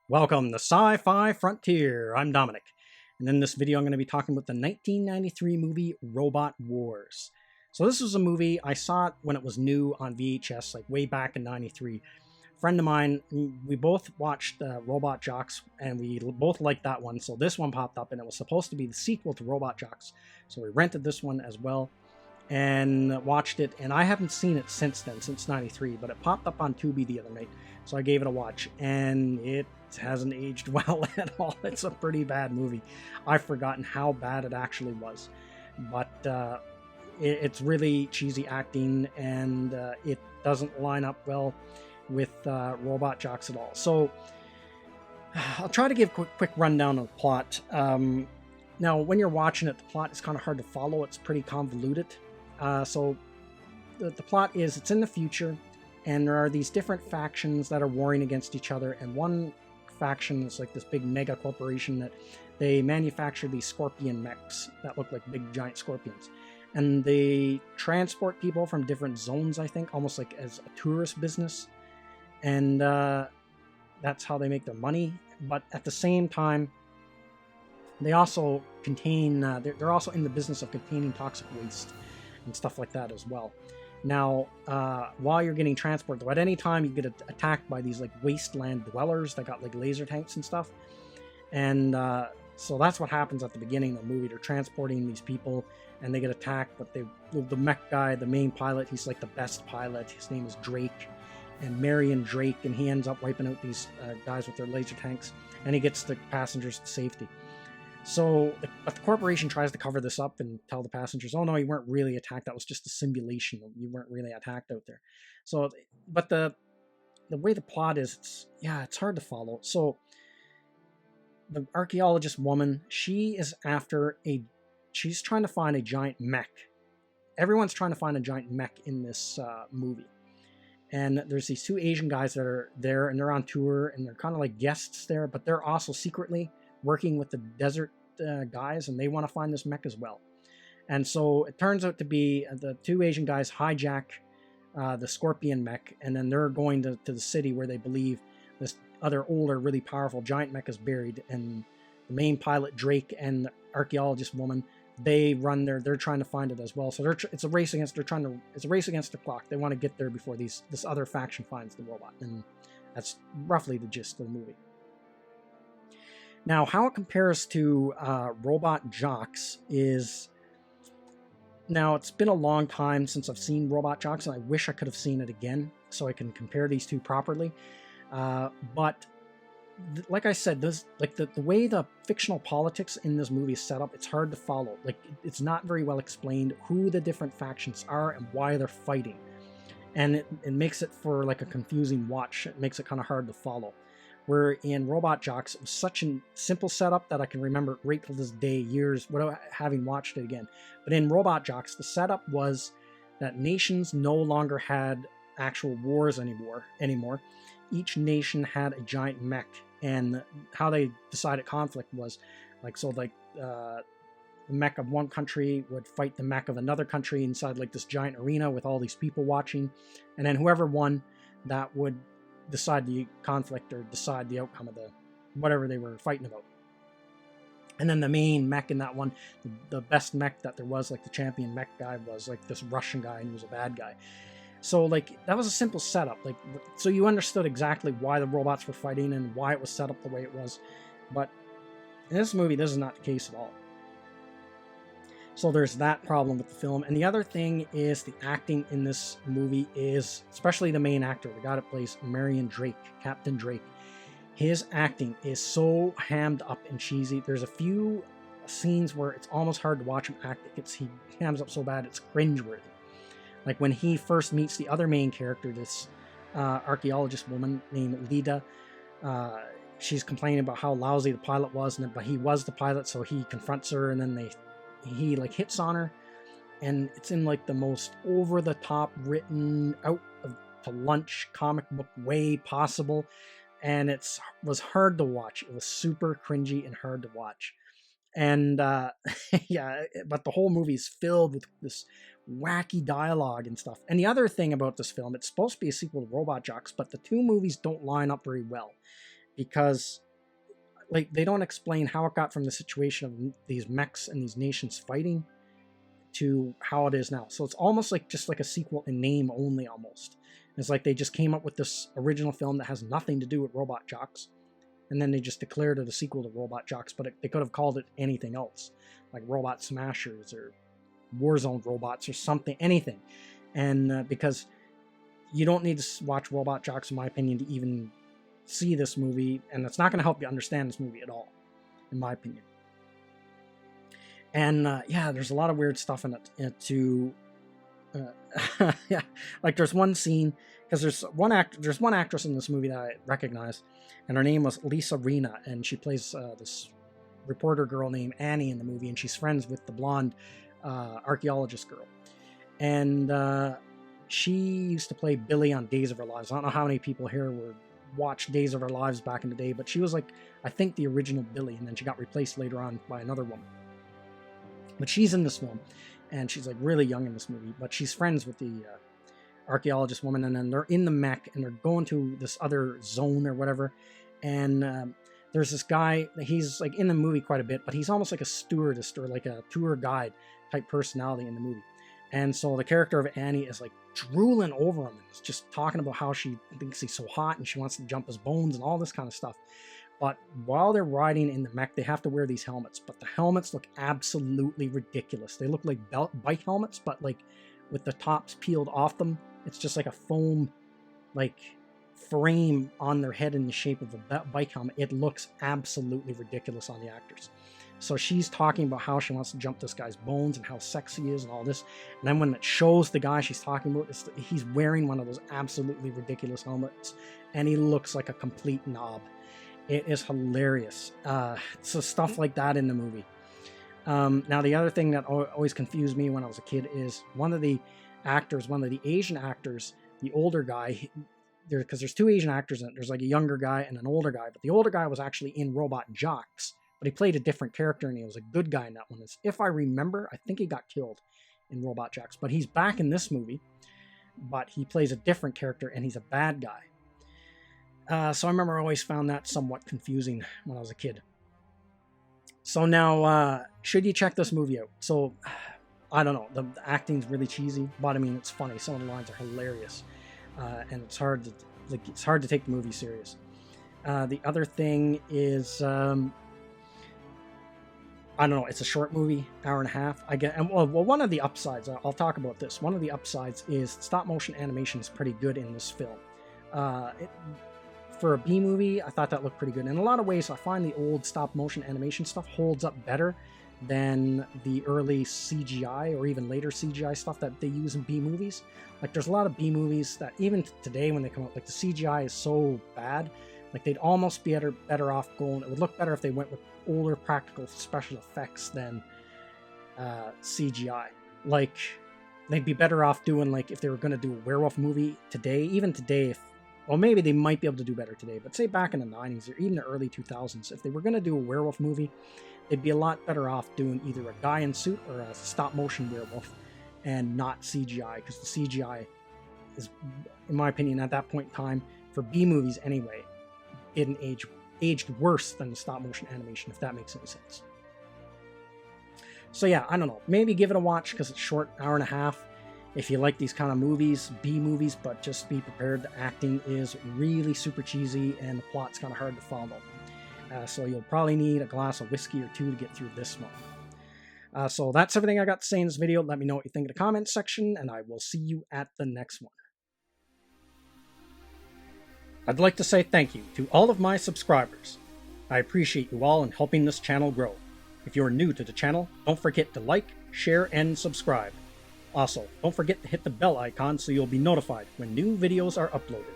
Welcome to Sci-Fi Frontier. I'm Dominic, and in this video I'm going to be talking about the 1993 movie Robot Wars. So this was a movie, I saw it when it was new on VHS, like way back in 93. A friend of mine, we both watched Robot Jocks, and we both liked that one, so this one popped up, and it was supposed to be the sequel to Robot Jocks. So we rented this one as well, and watched it, and I haven't seen it since then, since 93, but it popped up on Tubi the other night, so I gave it a watch, and it hasn't aged well at all. It's a pretty bad movie. I've forgotten how bad it actually was, but it's really cheesy acting, and it doesn't line up well with Robot Jocks at all. So I'll try to give a quick rundown of the plot. Now, when you're watching it, the plot is kind of hard to follow. It's pretty convoluted. So the plot is, it's in the future, and there are these different factions that are warring against each other, and one faction is like this big mega corporation that they manufacture these scorpion mechs that look like big giant scorpions, and they transport people from different zones, I think, almost like as a tourist business, and that's how they make their money. But at the same time, they also contain they're also in the business of containing toxic waste and stuff like that as well. Now, while you're getting transported, at any time you get attacked by these like wasteland dwellers that got like laser tanks and stuff, and so that's what happens at the beginning of the movie. They're transporting these people, and they get attacked. But the mech guy, the main pilot, he's like the best pilot. His name is Drake, and Marion Drake, and he ends up wiping out these guys with their laser tanks, and he gets the passengers to safety. So, but the corporation tries to cover this up and tell the passengers, oh no, you weren't really attacked. That was just a simulation. You weren't really attacked out there. So, but the way the plot is, it's hard to follow. So, the archaeologist woman, she's trying to find a giant mech. Everyone's trying to find a giant mech in this movie. And there's these two Asian guys that are there, and they're on tour, and they're kind of like guests there, but they're also secretly working with the desert guys, and they want to find this mech as well. And so it turns out to be the two Asian guys hijack the Scorpion mech, and then they're going to the city where they believe this other older, really powerful giant mech is buried. And the main pilot, Drake, and the archaeologist woman, they're trying to find it as well. So it's a race against the clock. They want to get there before this other faction finds the robot, and that's roughly the gist of the movie. Now, how it compares to Robot Jocks is... Now, it's been a long time since I've seen Robot Jocks, and I wish I could have seen it again so I can compare these two properly. But, like I said, the way the fictional politics in this movie is set up, it's hard to follow. Like, it's not very well explained who the different factions are and why they're fighting. And it makes it for, like, a confusing watch. It makes it kind of hard to follow. Where in Robot Jocks, it was such a simple setup that I can remember it right till this day, years without having watched it again. But in Robot Jocks, the setup was that nations no longer had actual wars anymore. Each nation had a giant mech, and how they decided conflict was the mech of one country would fight the mech of another country inside like this giant arena with all these people watching, and then whoever won, that would decide the conflict or decide the outcome of whatever they were fighting about. And then the main mech in that one, the best mech that there was, like the champion mech guy, was like this Russian guy, and he was a bad guy. So like that was a simple setup, like, so you understood exactly why the robots were fighting and why it was set up the way it was. But in this movie, this is not the case at all. So there's that problem with the film. And the other thing is the acting in this movie is, especially the main actor, the guy that plays Marion Drake, Captain Drake, his acting is so hammed up and cheesy. There's a few scenes where it's almost hard to watch him act. He hams up so bad, it's cringeworthy. Like when he first meets the other main character, this archaeologist woman named Lida, she's complaining about how lousy the pilot was, but he was the pilot, so he confronts her, and then he like hits on her, and it's in like the most over-the-top written out to lunch comic book way possible, and it was hard to watch. It was super cringy and hard to watch. And yeah, but the whole movie's filled with this wacky dialogue and stuff. And the other thing about this film, it's supposed to be a sequel to Robot Jocks, but the two movies don't line up very well. because like they don't explain how it got from the situation of these mechs and these nations fighting to how it is now. So it's almost like just like a sequel in name only almost. It's like they just came up with this original film that has nothing to do with Robot Jocks, and then they just declared it a sequel to Robot Jocks, but they could have called it anything else, like Robot Smashers or Warzone Robots or something, anything. And because you don't need to watch Robot Jocks, in my opinion, to even see this movie, and it's not going to help you understand this movie at all, in my opinion. And yeah, there's a lot of weird stuff in it. Yeah, like there's one scene, because there's one actress in this movie that I recognize, and her name was Lisa Renae, and she plays this reporter girl named Annie in the movie, and she's friends with the blonde archaeologist girl. And she used to play Billy on Days of Our Lives. I don't know how many people here watched Days of Our Lives back in the day, but she was like, I think, the original Billy, and then she got replaced later on by another woman. But she's in this film, and she's like really young in this movie, but she's friends with the archaeologist woman, and then they're in the mech, and they're going to this other zone or whatever, and there's this guy, he's like in the movie quite a bit, but he's almost like a stewardess or like a tour guide type personality in the movie. And so the character of Annie is like drooling over him, and is just talking about how she thinks he's so hot and she wants to jump his bones and all this kind of stuff. But while they're riding in the mech, they have to wear these helmets, but the helmets look absolutely ridiculous. They look like bike helmets, but like with the tops peeled off them. It's just like a foam like frame on their head in the shape of a bike helmet. It looks absolutely ridiculous on the actors. So she's talking about how she wants to jump this guy's bones and how sexy he is and all this. And then when it shows the guy she's talking about, he's wearing one of those absolutely ridiculous helmets, and he looks like a complete knob. It is hilarious. So stuff like that in the movie. Now, the other thing that always confused me when I was a kid is one of the Asian actors, the older guy, because there's two Asian actors in it. There's like a younger guy and an older guy, but the older guy was actually in Robot Jocks, but he played a different character, and he was a good guy in that one. If I remember, I think he got killed in Robot Jocks, but he's back in this movie, but he plays a different character, and he's a bad guy. So I remember I always found that somewhat confusing when I was a kid. So now, should you check this movie out? So, I don't know, the acting's really cheesy, but I mean, it's funny. Some of the lines are hilarious, and it's hard to take the movie serious. The other thing is, I don't know, it's a short movie, hour and a half. Well, one of the upsides, I'll talk about this. One of the upsides is stop motion animation is pretty good in this film. For a B movie, I thought that looked pretty good. In a lot of ways, I find the old stop motion animation stuff holds up better than the early CGI or even later CGI stuff that they use in B movies. Like, there's a lot of B movies that even today when they come out, like the CGI is so bad, like they'd almost be better off going. It would look better if they went with older practical special effects than CGI. Like, they'd be better off doing, like, if they were going to do a werewolf movie today, even today, well, maybe they might be able to do better today, but say back in the 90s or even the early 2000s, if they were going to do a werewolf movie, they'd be a lot better off doing either a guy in suit or a stop-motion werewolf and not CGI, because the CGI is, in my opinion, at that point in time, for B movies anyway, didn't aged worse than the stop-motion animation, if that makes any sense. So yeah, I don't know. Maybe give it a watch because it's short, hour and a half. If you like these kind of movies, B movies, but just be prepared. The acting is really super cheesy and the plot's kind of hard to follow. So you'll probably need a glass of whiskey or two to get through this one. So that's everything I got to say in this video. Let me know what you think in the comments section, and I will see you at the next one. I'd like to say thank you to all of my subscribers. I appreciate you all in helping this channel grow. If you're new to the channel, don't forget to like, share, and subscribe. Also, don't forget to hit the bell icon so you'll be notified when new videos are uploaded.